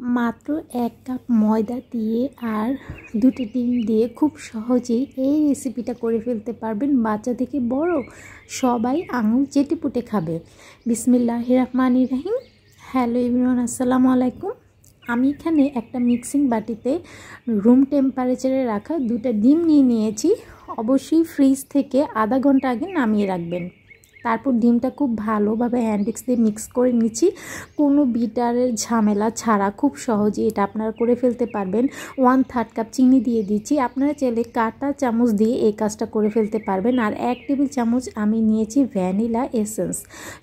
মাত্র 1 কাপ ময়দা দিয়ে আর 2টি ডিম দিয়ে খুব সহজেই এই রেসিপিটা করে ফেলতে পারবেন। বাচ্চা থেকে বড় সবাই আঙুল চেটেপুটে খাবে। বিসমিল্লাহির রহমানির রহিম। হ্যালো এভরিওয়ান, আসসালামু আলাইকুম। আমি এখানে একটা মিক্সিং বাটিতে রুম টেম্পারেচারে রাখা 2টা ডিম নিয়েছি। অবশ্যই ফ্রিজ থেকে আধা ঘন্টা আগে নামিয়ে রাখবেন। তারপর ডিমটা খুব ভালোভাবে হ্যান্ড উইক্স দিয়ে মিক্স করে নিচ্ছি। কোনো বিটারের ঝামেলা ছাড়া খুব সহজে এটা আপনারা করে ফেলতে পারবেন। 1/3 কাপ চিনি দিয়ে দিচ্ছি। আপনারা চাইলে কাঁটা চামচ দিয়ে এই কাজটা করে ফেলতে পারবেন। আর 1 টেবিল চামচ আমি নিয়েছি ভ্যানিলা এসেন্স।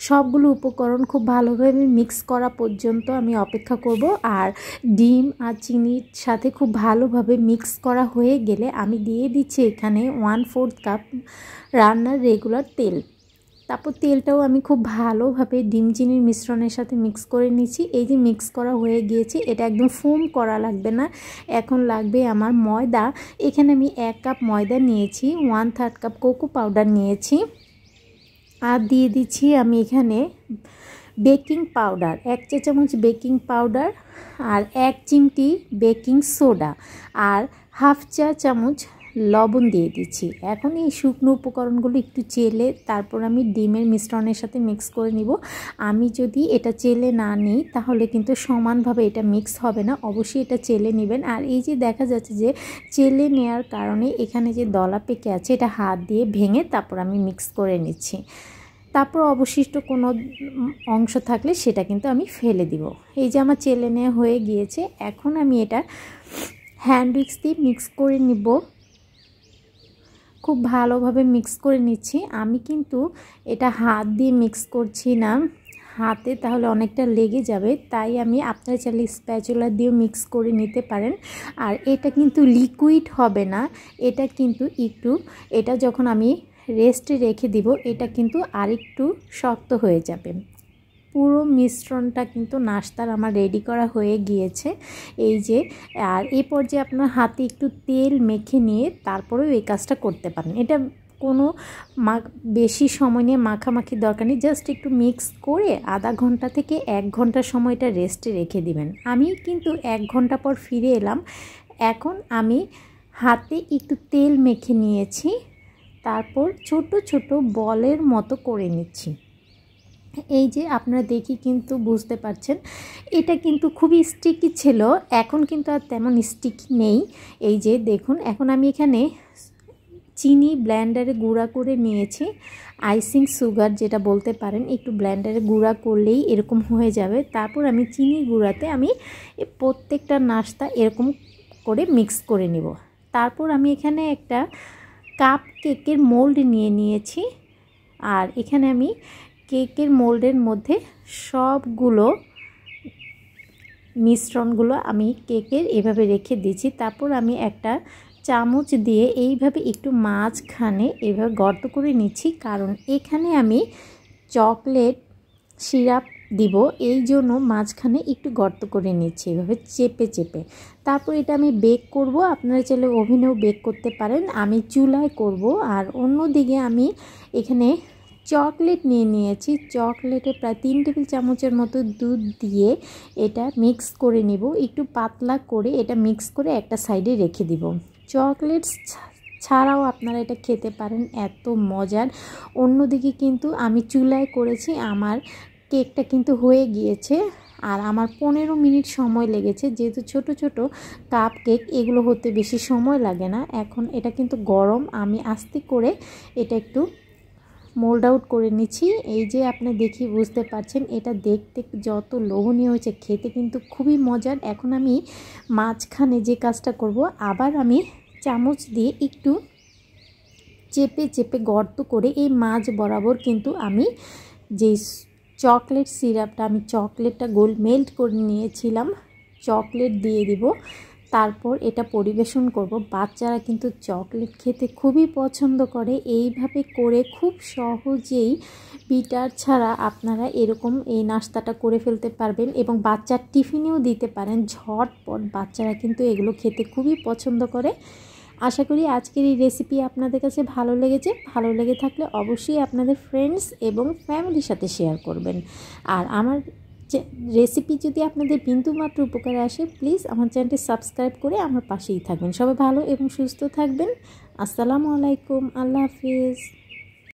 সবগুলো উপকরণ খুব ভালোভাবে মিক্স করা পর্যন্ত আমি অপেক্ষা করব। আর ডিম আর চিনির সাথে খুব ভালোভাবে মিক্স করা হয়ে গেলে আমি দিয়ে দিচ্ছি এখানে 1/4 কাপ রান্নার রেগুলার তেল। তারপর তেলটাও আমি খুব ভালোভাবে ডিম চিনির মিশ্রণের সাথে মিক্স করে নিচ্ছি। এই যে মিক্স করা হয়ে গিয়েছে, এটা একদম ফোম করা লাগবে না। এখন লাগবে আমার ময়দা। এখানে আমি 1 কাপ ময়দা নিয়েছি, 1/3 কাপ কোকো পাউডার নিয়েছি, আর দিয়ে দিচ্ছি আমি এখানে বেকিং পাউডার 1 চা চামচ বেকিং পাউডার, আর 1 চিমটি বেকিং সোডা, আর 1/2 চা চামচ লবণ দিয়ে দিচ্ছি। এখন এই শুকনো উপকরণগুলো একটু চেলে তারপর আমি ডিমের মিশ্রণের সাথে মিক্স করে নিব। আমি যদি এটা চেলে না নিই তাহলে কিন্তু সমানভাবে এটা মিক্স হবে না। অবশ্যই এটা চেলে নেবেন। আর এই যে দেখা যাচ্ছে যে চেলে নেওয়ার কারণে এখানে যে দলা পেকে আছে এটা হাত দিয়ে ভেঙে তারপর আমি মিক্স করে নিচ্ছি। তারপর অবশিষ্ট কোনো অংশ থাকলে সেটা কিন্তু আমি ফেলে দিব। এই যে আমার চেলে নেওয়া হয়ে গিয়েছে। এখন আমি এটা হ্যান্ড উইক্স দিয়ে মিক্স করে নিব। খুব ভালোভাবে মিক্স করে নিচ্ছি। আমি কিন্তু এটা হাত দিয়ে মিক্স করছি না, হাতে তাহলে অনেকটা লেগে যাবে। তাই আমি আপনারা চাইলে স্প্যাচুলা দিয়েও মিক্স করে নিতে পারেন। আর এটা কিন্তু লিকুইড হবে না, এটা কিন্তু এটা যখন আমি রেস্টে রেখে দিব এটা কিন্তু আরেকটু শক্ত হয়ে যাবে। পুরো মিশ্রণটা কিন্তু নাস্তার আমার রেডি করা হয়ে গিয়েছে। এই যে, আর এই পর্যায়ে আপনার হাতে একটু তেল মেখে নিয়ে তারপরেও এই কাজটা করতে পারেন। এটা কোনো বেশি সময় নিয়ে মাখামাখির দরকার নেই। জাস্ট একটু মিক্স করে আধা ঘন্টা থেকে 1 ঘন্টা সময় এটা রেস্টে রেখে দিবেন। আমি কিন্তু 1 ঘন্টা পর ফিরে এলাম। এখন আমি হাতে একটু তেল মেখে নিয়েছি, তারপর ছোট ছোট বলের মতো করে নিচ্ছি। এই যে আপনারা দেখি কিন্তু বুঝতে পারছেন এটা কিন্তু খুবই স্টিকি ছিল, এখন কিন্তু আর তেমন স্টিকি নেই। এই যে দেখুন, এখন আমি এখানে চিনি ব্লেন্ডারে গুঁড়া করে নিয়েছি। আইসিং সুগার যেটা বলতে পারেন, একটু ব্লেন্ডারে গুঁড়া করলেই এরকম হয়ে যাবে। তারপর আমি চিনির গুঁড়াতে আমি প্রত্যেকটা নাস্তা এরকম করে মিক্স করে নিব। তারপর আমি এখানে একটা কাপ কেকের মোল্ড নিয়েছি। আর এখানে আমি কেকের মোল্ডের মধ্যে সবগুলো মিশ্রণগুলো আমি কেকের এভাবে রেখে দিয়েছি। তারপর আমি একটা চামচ দিয়ে এইভাবে একটু মাঝখানে এভাবে গর্ত করে নিচ্ছি, কারণ এখানে আমি চকলেট সিরাপ দিব, এই জন্য মাঝখানে একটু গর্ত করে নিচ্ছি এভাবে চেপে চেপে। তারপর এটা আমি বেক করব। আপনারা চাইলে ওভেনেও বেক করতে পারেন, আমি চুলায় করব। আর অন্যদিকে আমি এখানে চকলেট নিয়েছি। চকলেটে প্রায় 3 টেবিল চামচের মতো দুধ দিয়ে এটা মিক্স করে নিব। একটু পাতলা করে এটা মিক্স করে একটা সাইডে রেখে দিব। চকলেট ছাড়াও আপনারা এটা খেতে পারেন, এত মজার। অন্যদিকে কিন্তু আমি চুলায় করেছি, আমার কেকটা কিন্তু হয়ে গিয়েছে। আর আমার 15 মিনিট সময় লেগেছে, যেহেতু ছোট ছোট কাপ কেক এগুলো হতে বেশি সময় লাগে না। এখন এটা কিন্তু গরম, আমি আস্তে করে এটা একটু মোল্ড আউট করে নিচ্ছি। এই যে আপনি দেখি বুঝতে পারছেন এটা দেখতে যত লোভনীয় হয়েছে, খেতে কিন্তু খুবই মজার। এখন আমি মাঝখানে যে কাজটা করব, আবার আমি চামচ দিয়ে একটু চেপে চেপে গর্ত করে এই মাঝ বরাবর কিন্তু আমি যে চকলেট সিরাপটা, আমি চকলেটটা গোল মেল্ট করে নিয়েছিলাম, চকলেট দিয়ে দিব। তারপর এটা পরিবেশন করব। বাচ্চারা কিন্তু চকলেট খেতে খুবই পছন্দ করে। এইভাবে করে খুব সহজেই বিটার ছাড়া আপনারা এরকম এই নাস্তাটা করে ফেলতে পারবেন এবং বাচ্চার টিফিনেও দিতে পারেন ঝটপট। বাচ্চারা কিন্তু এগুলো খেতে খুবই পছন্দ করে। আশা করি আজকের এই রেসিপি আপনাদের কাছে ভালো লেগেছে। ভালো লেগে থাকলে অবশ্যই আপনাদের ফ্রেন্ডস এবং ফ্যামিলির সাথে শেয়ার করবেন। আর আমার রেসিপি যদি আপনাদের বিন্দুমাত্র উপকারে আসে প্লিজ আমার চ্যানেলটি সাবস্ক্রাইব করে আমার পাশেই থাকবেন। সবাই ভালো এবং সুস্থ থাকবেন। আসসালামু আলাইকুম, আল্লাহ হাফিজ।